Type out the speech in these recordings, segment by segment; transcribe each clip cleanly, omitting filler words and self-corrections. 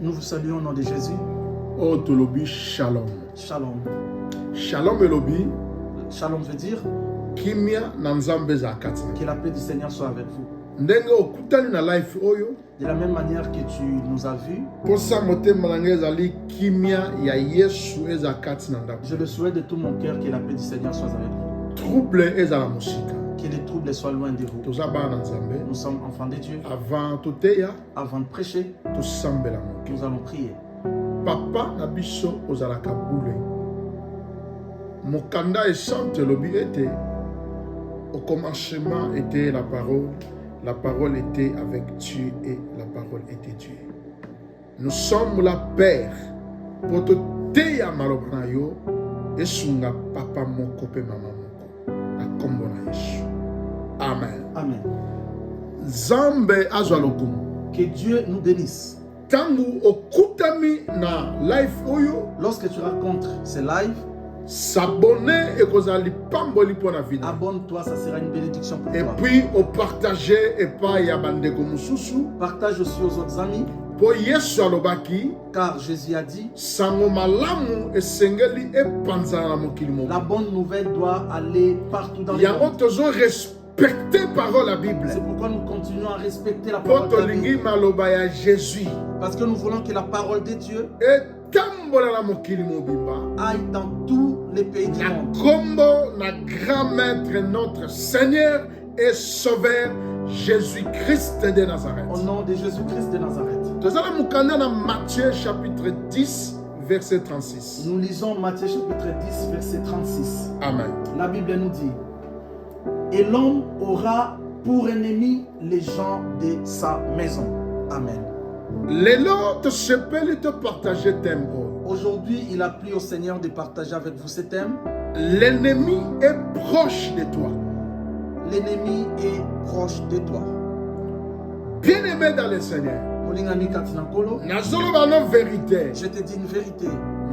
Nous vous saluons au nom de Jésus. Shalom. Shalom. Shalom elobi. Shalom veut dire Kimia na nzambe za kati. que la paix du Seigneur soit avec vous. Ndenge okutani na life oyo. De la même manière que tu nous as vus, Posa motema nanga ezali kimia ya Yesu eza kati na ndako. je le souhaite de tout mon cœur que la paix du Seigneur soit avec vous. Trouble ezala mosika. Que les troubles soient loin de vous. Toza bana nzambe. Nous sommes enfants de Dieu. Avant toteya, Avant de prêcher, tosambela moke. nous allons prier. Papa na biso ozalaka bule. Mokanda esante lobi ete. Au commencement était la parole était avec Dieu et la parole était Dieu. Nous sommes la Père. Pour te teya malobna yo, esunga papa moko pe mama moko. Na kombo na Yesu. Amen. Amen. Zambe azwa lokumu. Que Dieu nous bénisse. Tangu okutami na life oyo, Lorsque tu rencontres ces lives, s'abonner et kozali pamboli pona vina. abonne-toi, ça sera une bénédiction pour Et toi. puis au partager et pas ya bandeko mususu. Partage aussi aux autres amis, Po Yesu alobaki car Jésus a dit, sango malamu esengeli epanzana na mokili mo. la bonne nouvelle doit aller partout dans le Yango monde. tozo respecter parole la Bible. C'est pourquoi nous continuons à respecter la Po parole de la tolingi Bible. maloba ya Jésus. Parce que nous voulons que la parole de Dieu Etambola na mokili mobimba. aille dans tous les pays du Na monde. kombo na grand maître notre Seigneur et Sauveur Jésus-Christ de Nazareth. Au nom de Jésus-Christ de Nazareth. Tozala mukanda na Matthieu chapitre 10 verset 36. Nous lisons Matthieu chapitre 10, verset 36. Amen. La Bible nous dit, et l'homme aura pour ennemi les gens de sa maison. Amen. Lelo te sepeli te partager thème. Aujourd'hui, il a plu au Seigneur de partager avec vous ce thème. L'ennemi est proche de toi. L'ennemi est proche de toi. Bien-aimé dans le Seigneur. Molingani Katinankolo, Nazoloba no vérité. je te dis une vérité.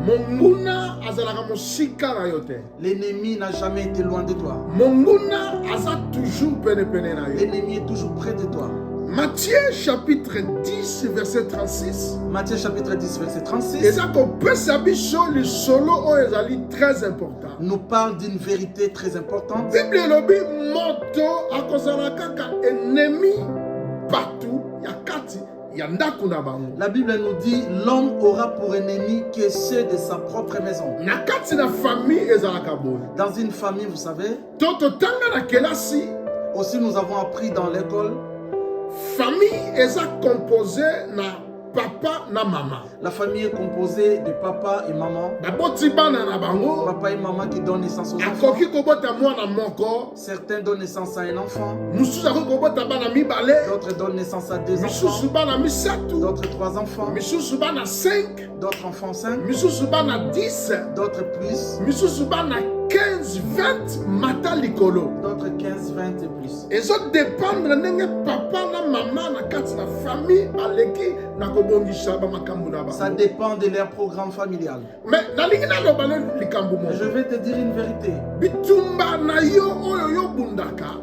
Monguna azalaka mosika na yo te. L'ennemi n'a jamais été loin de toi. Monguna aza toujours pene na yo. L'ennemi est toujours près de toi. Matthieu chapitre 10 verset 36. Matthieu chapitre 10, verset 36 Eza kopesa biso lisolo oyo ezali très important. nous parle d'une vérité très importante. Bible elobi moto akozala kaka ennemi partout ya kati ya ndako na bango. La Bible nous dit l'homme aura pour ennemi que ceux de sa propre maison. Na kati na famille ezalaka boye. Dans une famille, vous savez, To totanga na kelasi aussi nous avons appris dans l'école, famille eza composée na papa na mama. la famille est composée de papa et maman. Baboti bana na bango. Papa et maman qui donnent naissance aux enfants. Akoki kobota mwana moko. Certains donnent naissance à un enfant, Mususu akoki kobota bana mibale. d'autres donnent naissance à 2 Misusu enfants, bana misatu. d'autres 3 enfants, Misusu bana 5. d'autres enfants 5, Misusu bana 10. d'autres plus, Misusu bana 15, 20 mata likolo. d'autres 15, 20 et plus. Ezo dépendre ndenge papa na mama na kati na famille aleki na kobongisa ba makambo na Ça ba. dépend de leur programme familial. Mais nalingi na loba le likambo mo. Je vais te dire une vérité. Bitumba na yo oyo yo bundaka.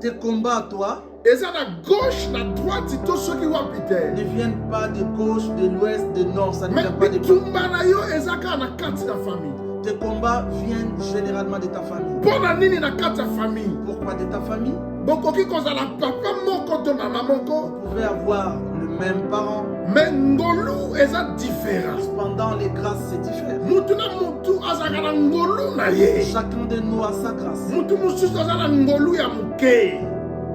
Tes combats à toi Eza na gauche na droite to soki wapi te. ne viennent pas de gauche, de l'ouest, de nord. Ça ne Mais vient pas de bitumba na yo eza ka na kati na famille. Tes combats viennent généralement de ta famille. Pona nini na kati ya famille? Pourquoi de ta famille? Bokoki kozala papa moko to mama moko. Vous pouvez avoir le même parent. Mais ngolu eza différent. Cependant, les grâces se diffèrent. Mutu na mutu azaka na ngolu na ye. Chacun de nous a sa grâce. Mutu mususu aza na ngolu ya muke.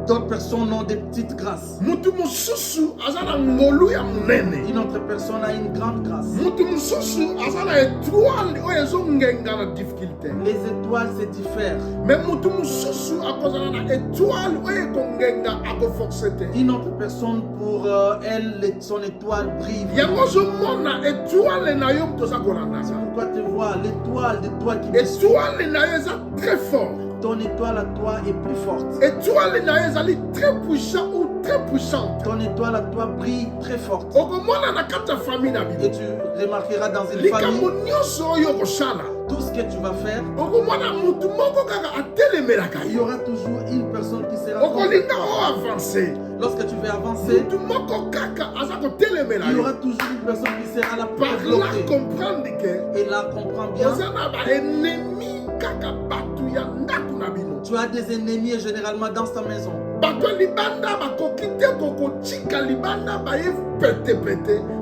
D'autres personnes ont des petites grâces. Mutu mususu aza na ngolu ya munene. Une autre personne a une grande grâce. Mutu mususu aza na étoile oyo ezongenga na difficulté. Les étoiles se diffèrent. Mais mutu mususu akozala na étoile oyo ekongenga akoforce te. Une autre personne, pour elle, son étoile brille. Yango ozomona étoile na yo toza kolanda. Pourquoi te voir l'étoile de toi qui me suit? Étoile na yo eza très fort. Ton étoile à toi est plus forte. Étoile na yo ezali très puissant ou très puissante. Ton étoile à toi brille très forte. Okomona na kati ya famille na Et bino. tu remarqueras dans une Likambo famille, nyonso oyo okosala. tout ce que tu vas faire, Okomona mutu moko kaka atelemelaka il y yo. aura toujours une personne qui sera contre Okolinga toi. o avancer. Lorsque tu veux avancer, mutu moko kaka aza kotelemela il y yo. aura toujours une personne qui sera là pour Par te là bloquer. comprendre que Et là, comprends bien, oza na baennemi kaka bato ya ndako na bino. tu as des ennemis et généralement dans ta maison. Bato ya libanda bakoki te kokotika libanda baye pete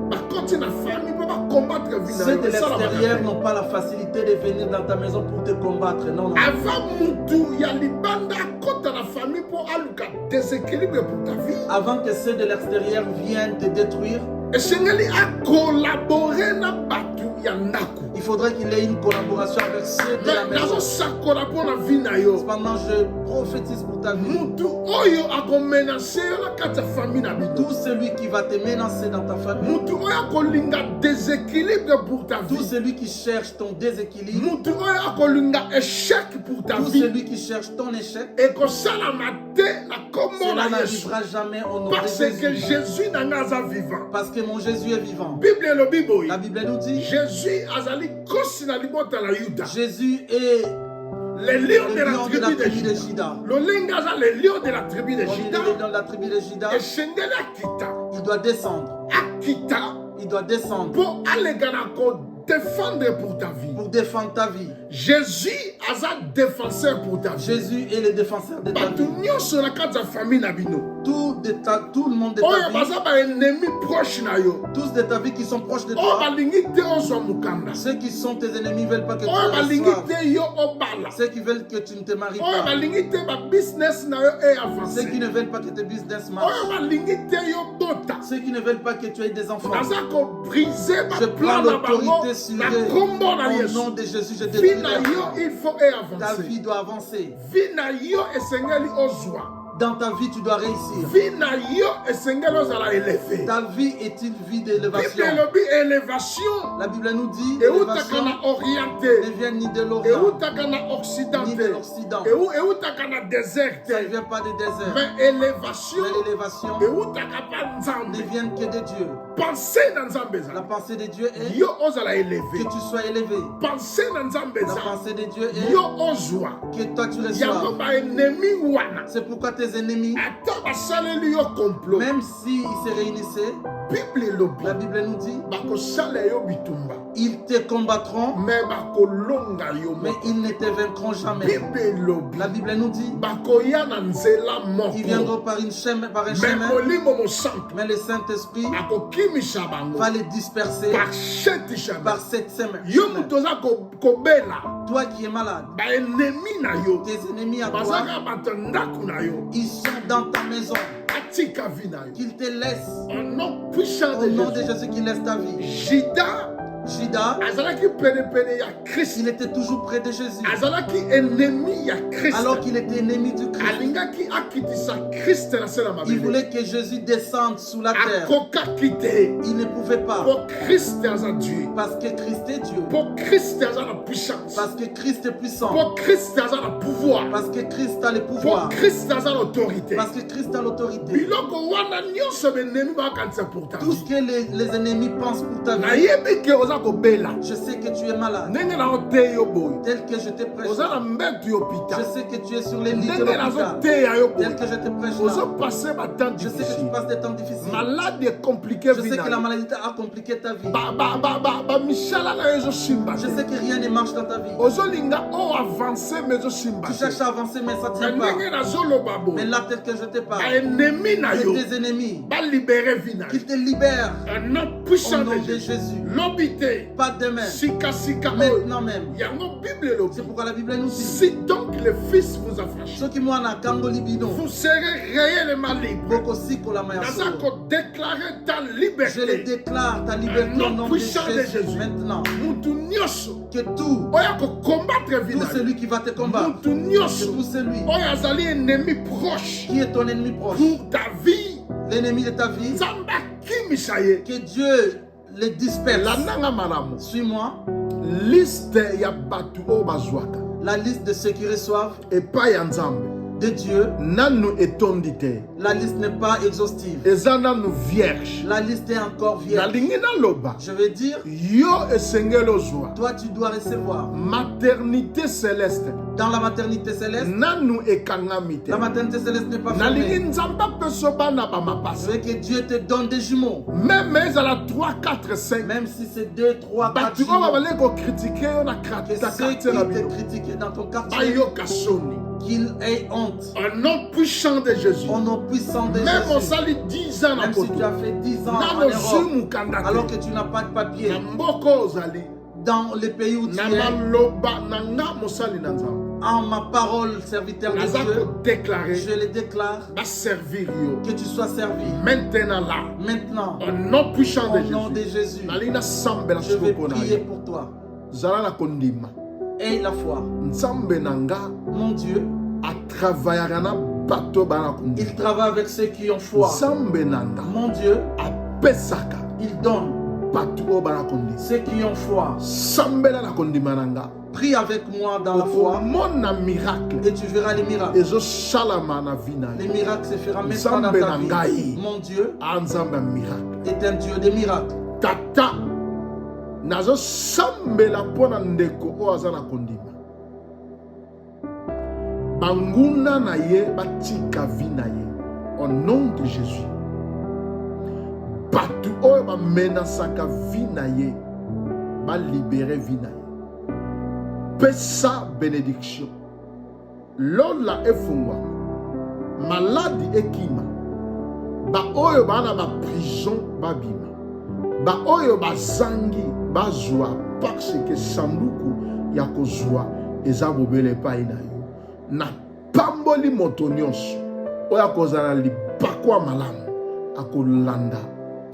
bakoti na famille mpo bacombattre vie na Ceux yo. de Esala l'extérieur makambo. n'ont pas la facilité de venir dans ta maison pour te combattre. Non, non. Avant mutu ya libanda akota na famille mpo aluka déséquilibre pour ta vie. Avant que ceux de l'extérieur viennent te détruire, Esengeli akolaborer na bato ya ndako. il faudrait qu'il ait une collaboration avec ceux de la Mais maison. nazosakola mpo na vie na yo. Cependant, je prophétise pour ta vie. Mutu oyo akomenase yo na kati ya famille na bino. Tout celui qui va te menacer dans ta famille, Mutu oyo akolinga déséquilibre pour ta tout vie. celui qui cherche ton déséquilibre, Mutu oyo akolinga échec pour ta tout vie. celui qui cherche ton échec, ekosalama te na kombo cela na Yesu. n'arrivera jamais au nom de Parce que Jésus. Jésus nanga aza vivant. Parce que mon Jésus est vivant. Bible elobi boye. La Bible nous dit, Jésus azali kosi na libota na Yuda. Jésus est Le lion de le la lion de la tribu de tribu de Juda. Juda. Lolenge aza le lion de la tribu de On dit Juda. le lion de la tribu de Juda, Esengeli akita. il doit descendre. Akita Il doit descendre mpo alega na kodéfendre pour ta vie. pour défendre ta vie. Jésus aza défenseur pour ta vie. Jésus est le défenseur de ta Bato vie. nyonso na kati ya famille na bino. Tout le monde de Oyo ta vie, baza baennemi proche na yo. tous de ta vie qui sont proches de Oyo toi, balingi te ozwa mokanda. ceux qui sont tes ennemis ne veulent pas que tu Oyo te balingi reçoives. te yo obala. Ceux qui veulent que tu ne te maries Oyo pas. balingi te ba business na yo e Ceux avance. qui ne veulent pas que tes business marchent. Oyo balingi te yo bota. Ceux qui ne veulent pas que tu aies des enfants. Naza ko briser Je ba prends plan na bango l'autorité sur na eux. kombo na Au Yesu. nom de Jésus, je Vie détruis na leur yo plan. il faut e Ta avancer. vie doit avancer. Vie na yo esengeli ozwa. Dans ta vie, tu dois réussir. Vie na yo esengeli ozala élevé. Ta vie est une vie Bible d'élévation. elobi élévation La Bible nous dit eutaka l'élévation na orienté. ne vient ni de l'Orient, Eutaka na occident ni te. de l'Occident. Eutaka na désert Ça ne te. vient pas du désert. Mais élévation Mais l'élévation eutaka pa ne nzambe. vient que de Dieu. Pensée na nzambe La eza. pensée de Dieu est Yo ozala élevé. que tu sois élevé. Pensée na nzambe La eza. pensée de Dieu est Yo ozwa. que toi tu Yango reçois. baennemi wana. C'est pourquoi tes ennemis, Ata basaleli yo complot. même s'ils se réunissaient, Bible elobi. la Bible nous dit, Bakosala yo bitumba. ils te combattront, Mais bakolonga yo mais moko. ils ne te vaincront jamais. Bible elobi. La Bible nous dit, Bakoya na nzela ils moko. viendront par un chemin, Mais molimo mosantu mais le Saint-Esprit akokimisa bango. va les disperser Par cette chemin. par cette semaine. Yo mutu oza kobela. Toi qui es malade, Baennemi na yo. tes ennemis à toi, Bazaka bato ndako na yo. ils sont dans ta maison. Atika vie na yo. Qu'ils te laissent. Au nom puissant Au de nom de Jésus. Jésus qui laisse ta vie. Juda Judas, azalaki penepene ya Christ. il était toujours près de Jésus. Azalaki ennemi ya Christ. Alors qu'il était ennemi du Christ. Alingaki akitisa Christ na se na Il mabele. voulait que Jésus descende sous la terre. Akokaki te. Il ne pouvait pas. Po Christ aza Dieu. Parce que Christ est Dieu. Po Christ aza na puissance. Parce que Christ est puissant. Po Christ aza na pouvoir. Parce que Christ a le Po pouvoir. Christ aza na autorité. Parce que Christ a l'autorité. Biloko wana nyonso bennemi bakanisa pour ta Tout vie. ce que les ennemis pensent pour ta vie, Nayebi ke oza kobela. je sais que tu es malade. Ndenge na ote yo boye. Tel que je te prêche Oza na là. mbetu yo pita. Je sais que tu es sur les lits de Ndenge nazo l'hôpital. te ya yo boye. Tel que je te prêche Ozo là. passer ba temps Je sais que tu difficile. passes des temps difficiles. Malade et compliqué Je vie sais que la na. maladie a compliqué ta vie. Ba misala na yo simba. Je sais que rien ne marche dans ta vie. Ozo linga o avancer mais zo simba. Tu cherches à avancer, mais ça ne tient pas. Ndenge nazo loba boye. Mais là, tel que je te Ba parle, ennemi na yo. que tes ennemis, Ba libérer vie na. qu'ils te libèrent Un nom au puissant nom de de Jésus. Jésus. L'obité. Pas demain, Sika sika oyo. maintenant même. Yango Bible elobi. C'est pourquoi la Bible nous dit, Si donc le Fils vous affranchit, ceux qui m'ont en kango libido, vous serez réellement libre. boko siko la maya Naza solo. ko déclarer ta Je le liberté. déclare ta liberté Au au nom nom de puissant de Jésus. Jésus. Maintenant, Mutu nyonso que tout oya ko combattre vie na yo. celui qui va te combattre, Mutu que nyonso tout celui oyo azali ennemi proche qui est ton ennemi proche, pour ta vie. l'ennemi de ta vie, Nzambe akimisa ye. que Dieu les disperse. Landanga malamu. Suis-moi, Liste ya bato oyo bazwaka la liste de ceux qui reçoivent epai ya Nzambe. de Dieu, nanu etondite, la liste n'est pas exhaustive. eza nanu vierge. La liste est encore vierge. Nalingi naloba, Je veux dire, yo esengeli ozwa toi tu dois recevoir maternité céleste. dans la maternité céleste. Nanu ekangami te. La maternité céleste n'est pas Nalingi fermée. nzamba peso bana Je bamapasa. veux que Dieu te donne des jumeaux. Même ezala 3, 4, 5. Même si c'est 2, 3, 4 Batu oyo jumeaux. babale kocritique yo na Que quartier ceux qui na te bino. critiquent dans ton quartier, Bayoka soni. qu'ils aient honte. Au nom puissant de Jésus. Au nom puissant de Même au Jésus. sali 10 ans na Même si tu koto. as fait 10 ans en Nano Europe, zumu kanda alors te. que tu n'as pas de papier, Na mboko ozali. dans les pays où tu Na es, maloba na nga mosali na nzambe. en ma parole, serviteur de Naza Dieu, déclarer je le déclare va servir yo. que tu sois servi. Maintenant là. Maintenant, Au nom puissant de au nom de Jésus. Jésus, Nalina sambela je vais soko na prier yo. pour toi. Zala na kondima. Aie la foi. Nzambe na nga Mon Dieu, a travaillé na bato bana kondima. il travaille avec ceux qui ont foi. Nzambe na nga Mon Dieu, a pesaka il donne bato oyo bana kondima. ceux qui ont foi. Sambela na kondima na nga. Prie avec moi dans la foi Okomona miracle. et tu verras les miracles. Ezosalama na vie na Les yo. miracles se feront maintenant dans Nzambe ta na vie. ngai. Mon Dieu A nzambe ya miracle. est un Dieu de miracles. Tata nazosambela mpo na ndeko oyo aza na kondima. Banguna na ye batika vie na ye. Au nom de Jésus. Batu oyo bamenasaka vie na ye balibere vie na ye. Pesa bénédiction. Lola efungwa. Maladi ekima. Ba oyo bana ba prison babima. Ba oyo bazangi bazwa parce que sanduku ya kozwa eza bobele epai na yo. Na pamboli moto nyonso oyo akozala lipako ya malamu akolanda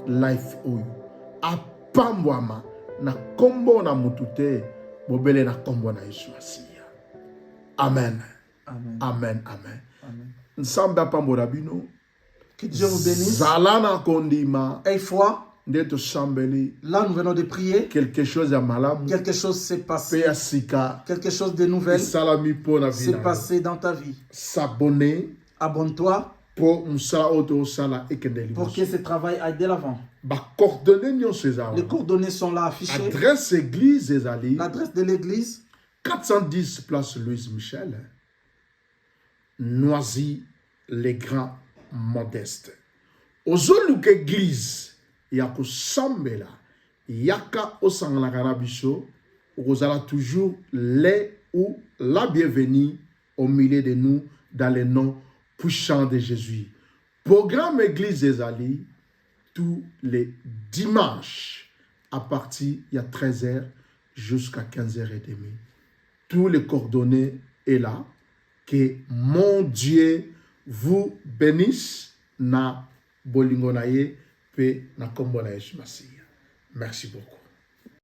life oyo apambwama na kombo na mutu te bobele na kombo na Yesu Masiya. Amen. Amen. Amen. Amen. Amen. Nsambe apambola bino. Que Dieu vous bénisse. Zala na kondima. Aie foi. Nde tosambeli. Là, nous venons de prier. Quelque chose ya malamu. Quelque chose s'est passé. Pe ya sika. Quelque chose de nouvelle Salami po na s'est vida. passé dans ta vie. S'abonner. Abonne-toi Po msala oto sala ekendeli. pour que ce travail aille de l'avant. Ba coordonnées nyonso ezala. Les coordonnées sont là affichées. Adresse église ezali. L'adresse de l'église, 410 place Louise Michel. Noisy les grands modestes. Ozoluka église ya kosambela yaka osangana kana biso okozala toujours les ou la bienvenue au milieu de nous dans le nom puissant de Jésus. Programme église ezali tous les dimanches à partir de 13h jusqu'à 15h30. Tous les coordonnées est là. Que mon Dieu vous bénisse na bolingo na ye pe na kombo na Yesu Masiya. Merci beaucoup.